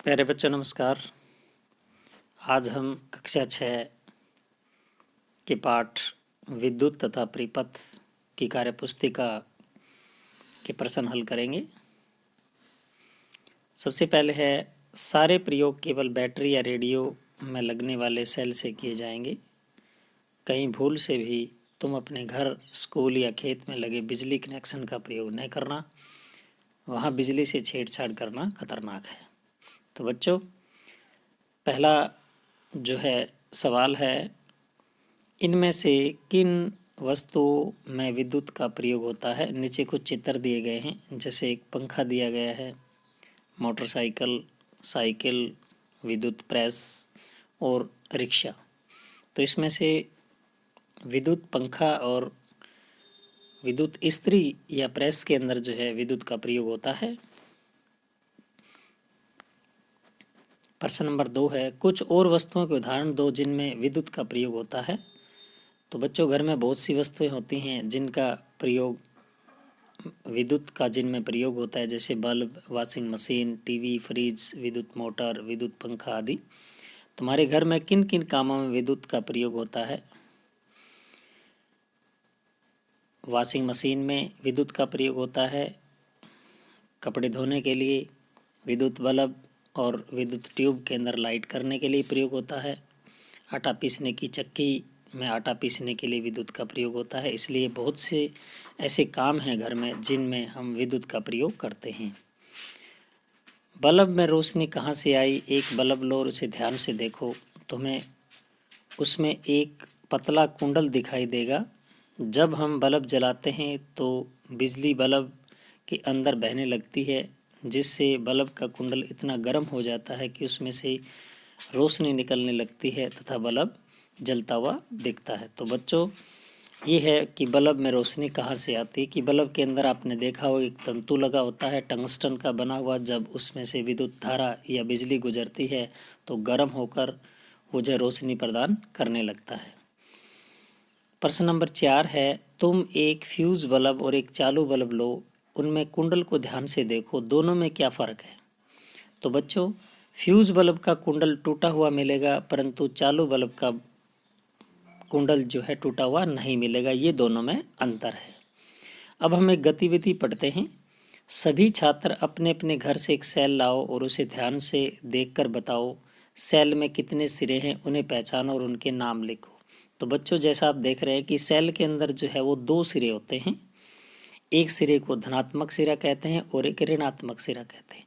प्यारे बच्चों नमस्कार। आज हम कक्षा 6 के पाठ विद्युत तथा परिपथ की कार्यपुस्तिका के प्रश्न हल करेंगे। सबसे पहले है, सारे प्रयोग केवल बैटरी या रेडियो में लगने वाले सेल से किए जाएंगे। कहीं भूल से भी तुम अपने घर, स्कूल या खेत में लगे बिजली कनेक्शन का प्रयोग न करना, वहाँ बिजली से छेड़छाड़ करना खतरनाक है। तो बच्चों, पहला जो है सवाल है, इनमें से किन वस्तुओं में विद्युत का प्रयोग होता है। नीचे कुछ चित्र दिए गए हैं, जैसे एक पंखा दिया गया है, मोटरसाइकिल, साइकिल, विद्युत प्रेस और रिक्शा। तो इसमें से विद्युत पंखा और विद्युत इस्त्री या प्रेस के अंदर जो है विद्युत का प्रयोग होता है। प्रश्न नंबर 2 है, कुछ और वस्तुओं के उदाहरण दो जिनमें विद्युत का प्रयोग होता है। तो बच्चों, घर में बहुत सी वस्तुएं होती हैं जिनका प्रयोग विद्युत का जिनमें प्रयोग होता है, जैसे bulb, washing machine, TV, fridge, विद्युत मोटर, विद्युत पंखा आदि। तुम्हारे घर में किन किन कामों में विद्युत का प्रयोग होता है? वॉशिंग मशीन में विद्युत का प्रयोग होता है, कपड़े धोने के लिए, विद्युत बल्ब और विद्युत ट्यूब के अंदर लाइट करने के लिए प्रयोग होता है। आटा पीसने की चक्की में आटा पीसने के लिए विद्युत का प्रयोग होता है। इसलिए बहुत से ऐसे काम हैं घर में जिनमें हम विद्युत का प्रयोग करते हैं। बल्ब में रोशनी कहाँ से आई? एक बल्ब लो और उसे ध्यान से देखो। तुम्हें उसमें एक पतला कुंडल दिखाई देगा। जब हम बल्ब जलाते हैं तो बिजली बल्ब के अंदर बहने लगती है, जिससे बल्ब का कुंडल इतना गर्म हो जाता है कि उसमें से रोशनी निकलने लगती है तथा बल्ब जलता हुआ दिखता है। तो बच्चों, ये है कि बल्ब में रोशनी कहाँ से आती है। कि बल्ब के अंदर आपने देखा हो एक तंतु लगा होता है, टंगस्टन का बना हुआ। जब उसमें से विद्युत धारा या बिजली गुजरती है तो गर्म होकर वो जो रोशनी प्रदान करने लगता है। प्रश्न नंबर 4 है, तुम एक फ्यूज बल्ब और एक चालू बल्ब लो, उनमें कुंडल को ध्यान से देखो, दोनों में क्या फ़र्क है? तो बच्चों, फ्यूज बल्ब का कुंडल टूटा हुआ मिलेगा, परंतु चालू बल्ब का कुंडल जो है टूटा हुआ नहीं मिलेगा। ये दोनों में अंतर है। अब हम एक गतिविधि पढ़ते हैं। सभी छात्र अपने अपने घर से एक सेल लाओ और उसे ध्यान से देखकर बताओ सेल में कितने सिरे हैं, उन्हें पहचानो और उनके नाम लिखो। तो बच्चों, जैसा आप देख रहे हैं कि सेल के अंदर जो है वो 2 सिरे होते हैं। एक सिरे को धनात्मक सिरा कहते हैं और एक ऋणात्मक सिरा कहते हैं।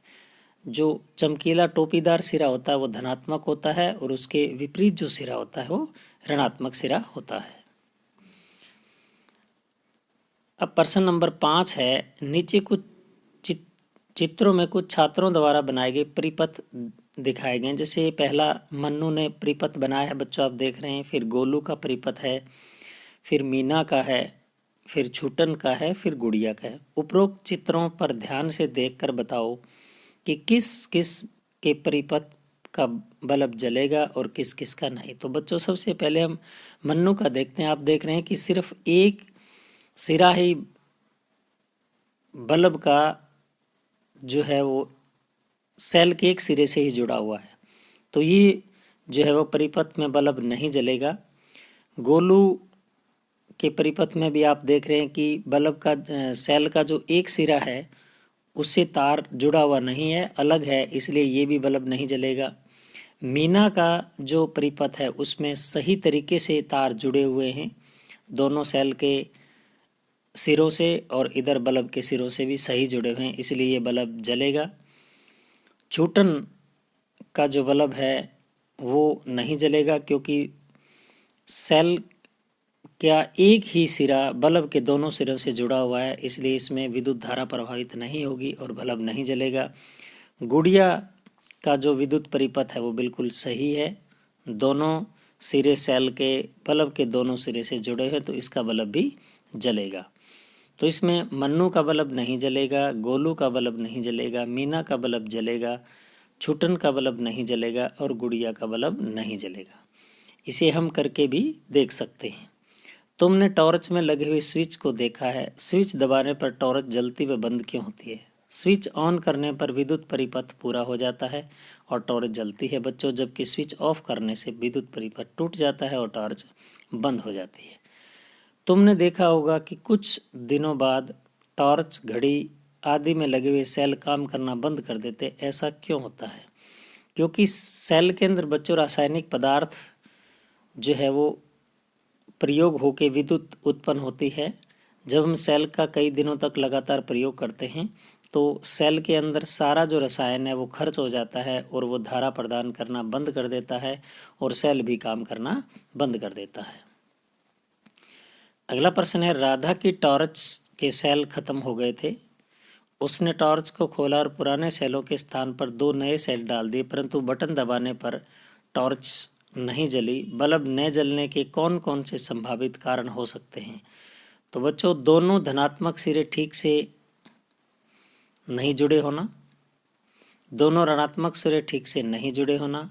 जो चमकीला टोपीदार सिरा होता है वो धनात्मक होता है और उसके विपरीत जो सिरा होता है वो ऋणात्मक सिरा होता है। अब प्रश्न नंबर 5 है, नीचे कुछ चित्रों में कुछ छात्रों द्वारा बनाए गए परिपथ दिखाए गए। जैसे पहला मन्नू ने परिपथ बनाया है, बच्चों आप देख रहे हैं। फिर गोलू का परिपथ है, फिर मीना का है, फिर छूटन का है, फिर गुड़िया का है। उपरोक्त चित्रों पर ध्यान से देखकर बताओ कि किस किस के परिपथ का बल्ब जलेगा और किस किस का नहीं। तो बच्चों, सबसे पहले हम मन्नू का देखते हैं। आप देख रहे हैं कि सिर्फ एक सिरा ही बल्ब का जो है वो सेल के एक सिरे से ही जुड़ा हुआ है, तो ये जो है वो परिपथ में बल्ब नहीं जलेगा। गोलू के परिपथ में भी आप देख रहे हैं कि बल्ब का सेल का जो एक सिरा है उससे तार जुड़ा हुआ नहीं है, अलग है, इसलिए ये भी बल्ब नहीं जलेगा। मीना का जो परिपथ है उसमें सही तरीके से तार जुड़े हुए हैं, दोनों सेल के सिरों से और इधर बल्ब के सिरों से भी सही जुड़े हुए हैं, इसलिए ये बल्ब जलेगा। छूटन का जो बल्ब है वो नहीं जलेगा, क्योंकि सेल क्या एक ही सिरा बल्ब के दोनों सिरों से जुड़ा हुआ है, इसलिए इसमें विद्युत धारा प्रभावित नहीं होगी और बल्ब नहीं जलेगा। गुड़िया का जो विद्युत परिपथ है वो बिल्कुल सही है, दोनों सिरे सेल के बल्ब के दोनों सिरे से जुड़े हैं, तो इसका बल्ब भी जलेगा। तो इसमें मन्नू का बल्ब नहीं जलेगा, गोलू का बल्ब नहीं जलेगा, मीना का बल्ब जलेगा, छुटन का बल्ब नहीं जलेगा और गुड़िया का बल्ब नहीं जलेगा। इसे हम करके भी देख सकते हैं। तुमने टॉर्च में लगे हुए स्विच को देखा है, स्विच दबाने पर टॉर्च जलती व बंद क्यों होती है? स्विच ऑन करने पर विद्युत परिपथ पूरा हो जाता है और टॉर्च जलती है बच्चों, जबकि स्विच ऑफ करने से विद्युत परिपथ टूट जाता है और टॉर्च बंद हो जाती है। तुमने देखा होगा कि कुछ दिनों बाद टॉर्च, घड़ी आदि में लगे हुए सेल काम करना बंद कर देते। ऐसा क्यों होता है? क्योंकि सेल के अंदर बच्चों रासायनिक पदार्थ जो है वो प्रयोग होकर विद्युत उत्पन्न होती है। जब हम सेल का कई दिनों तक लगातार प्रयोग करते हैं तो सेल के अंदर सारा जो रसायन है वो खर्च हो जाता है और वो धारा प्रदान करना बंद कर देता है और सेल भी काम करना बंद कर देता है। अगला प्रश्न है, राधा की टॉर्च के सेल खत्म हो गए थे। उसने टॉर्च को खोला और पुराने सेलों के स्थान पर 2 नए सेल डाल दिए, परंतु बटन दबाने पर टॉर्च नहीं जली। बल्ब न जलने के कौन कौन से संभावित कारण हो सकते हैं? तो बच्चों, दोनों धनात्मक सिरे ठीक से नहीं जुड़े होना, दोनों ऋणात्मक सिरे ठीक से नहीं जुड़े होना,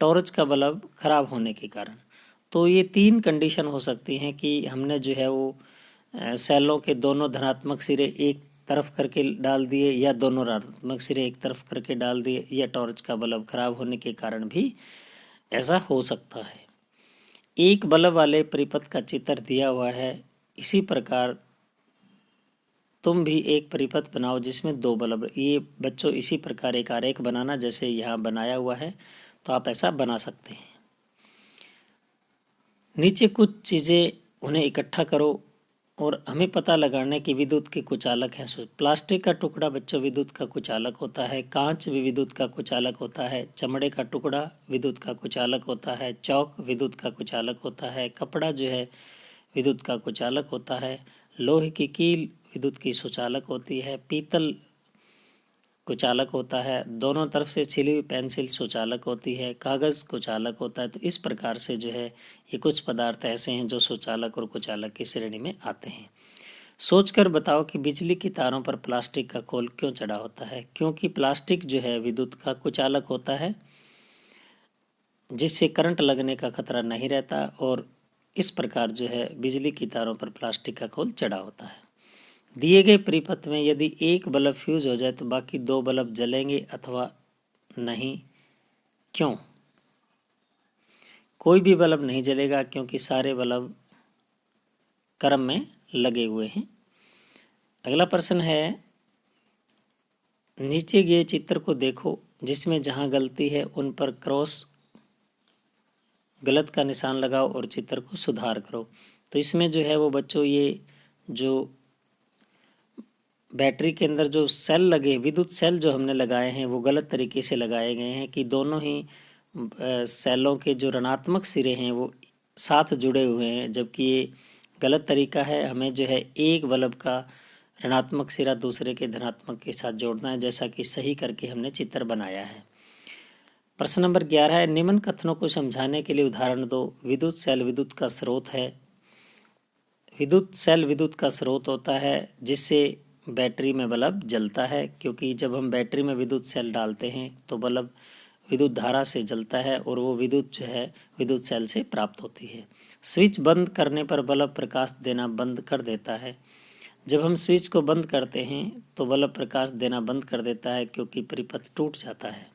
टॉर्च का बल्ब खराब होने के कारण। तो ये 3 कंडीशन हो सकती हैं कि हमने जो है वो सेलों के दोनों धनात्मक सिरे एक तरफ करके डाल दिए या दोनों ऋणात्मक सिरे एक तरफ करके डाल दिए या टॉर्च का बल्ब खराब होने के कारण भी ऐसा हो सकता है। एक बल्ब वाले परिपथ का चित्र दिया हुआ है। इसी प्रकार तुम भी एक परिपथ बनाओ जिसमें 2 बल्ब। ये बच्चों इसी प्रकार एक आरेख बनाना जैसे यहाँ बनाया हुआ है, तो आप ऐसा बना सकते हैं। नीचे कुछ चीज़ें उन्हें इकट्ठा करो और हमें पता लगाने की विद्युत के कुचालक हैं। प्लास्टिक का टुकड़ा बच्चों विद्युत का कुचालक होता है, कांच भी विद्युत का कुचालक होता है, चमड़े का टुकड़ा विद्युत का कुचालक होता है, चौक विद्युत का कुचालक होता है, कपड़ा जो है विद्युत का कुचालक होता है, लोहे की कील विद्युत की सुचालक होती है, पीतल कुचालक होता है, दोनों तरफ से छिली हुई पेंसिल सुचालक होती है, कागज़ कुचालक होता है। तो इस प्रकार से जो है ये कुछ पदार्थ ऐसे हैं जो सुचालक और कुचालक की श्रेणी में आते हैं। सोचकर बताओ कि बिजली की तारों पर प्लास्टिक का खोल क्यों चढ़ा होता है? क्योंकि प्लास्टिक जो है विद्युत का कुचालक होता है, जिससे करंट लगने का खतरा नहीं रहता और इस प्रकार जो है बिजली की तारों पर प्लास्टिक का खोल चढ़ा होता है। दिए गए परिपथ में यदि एक बल्ब फ्यूज हो जाए तो बाकी 2 बल्ब जलेंगे अथवा नहीं, क्यों? कोई भी बल्ब नहीं जलेगा क्योंकि सारे बल्ब क्रम में लगे हुए हैं। अगला प्रश्न है, नीचे दिए चित्र को देखो जिसमें जहां गलती है उन पर क्रॉस गलत का निशान लगाओ और चित्र को सुधार करो। तो इसमें जो है वो बच्चों ये जो बैटरी के अंदर जो सेल लगे, विद्युत सेल जो हमने लगाए हैं वो गलत तरीके से लगाए गए हैं कि दोनों ही सेलों के जो ऋणात्मक सिरे हैं वो साथ जुड़े हुए हैं, जबकि ये गलत तरीका है। हमें जो है एक बल्ब का ऋणात्मक सिरा दूसरे के धनात्मक के साथ जोड़ना है, जैसा कि सही करके हमने चित्र बनाया है। प्रश्न नंबर 11 है, निम्न कथनों को समझाने के लिए उदाहरण दो। विद्युत सेल विद्युत का स्रोत है। विद्युत सेल विद्युत का स्रोत होता है जिससे बैटरी में बल्ब जलता है, क्योंकि जब हम बैटरी में विद्युत सेल डालते हैं तो बल्ब विद्युत धारा से जलता है और वो विद्युत जो है विद्युत सेल से प्राप्त होती है। स्विच बंद करने पर बल्ब प्रकाश देना बंद कर देता है। जब हम स्विच को बंद करते हैं तो बल्ब प्रकाश देना बंद कर देता है क्योंकि परिपथ टूट जाता है।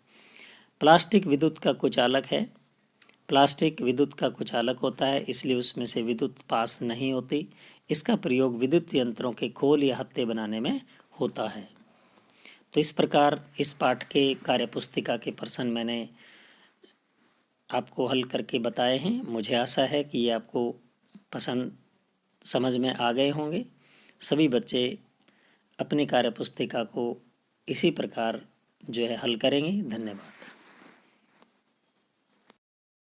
प्लास्टिक विद्युत का कुचालक है। प्लास्टिक विद्युत का कुचालक होता है, इसलिए उसमें से विद्युत पास नहीं होती। इसका प्रयोग विद्युत यंत्रों के खोल या हत्थे बनाने में होता है। तो इस प्रकार इस पाठ के कार्यपुस्तिका के प्रश्न मैंने आपको हल करके बताए हैं। मुझे आशा है कि ये आपको पसंद समझ में आ गए होंगे। सभी बच्चे अपनी कार्यपुस्तिका को इसी प्रकार जो है हल करेंगे। धन्यवाद।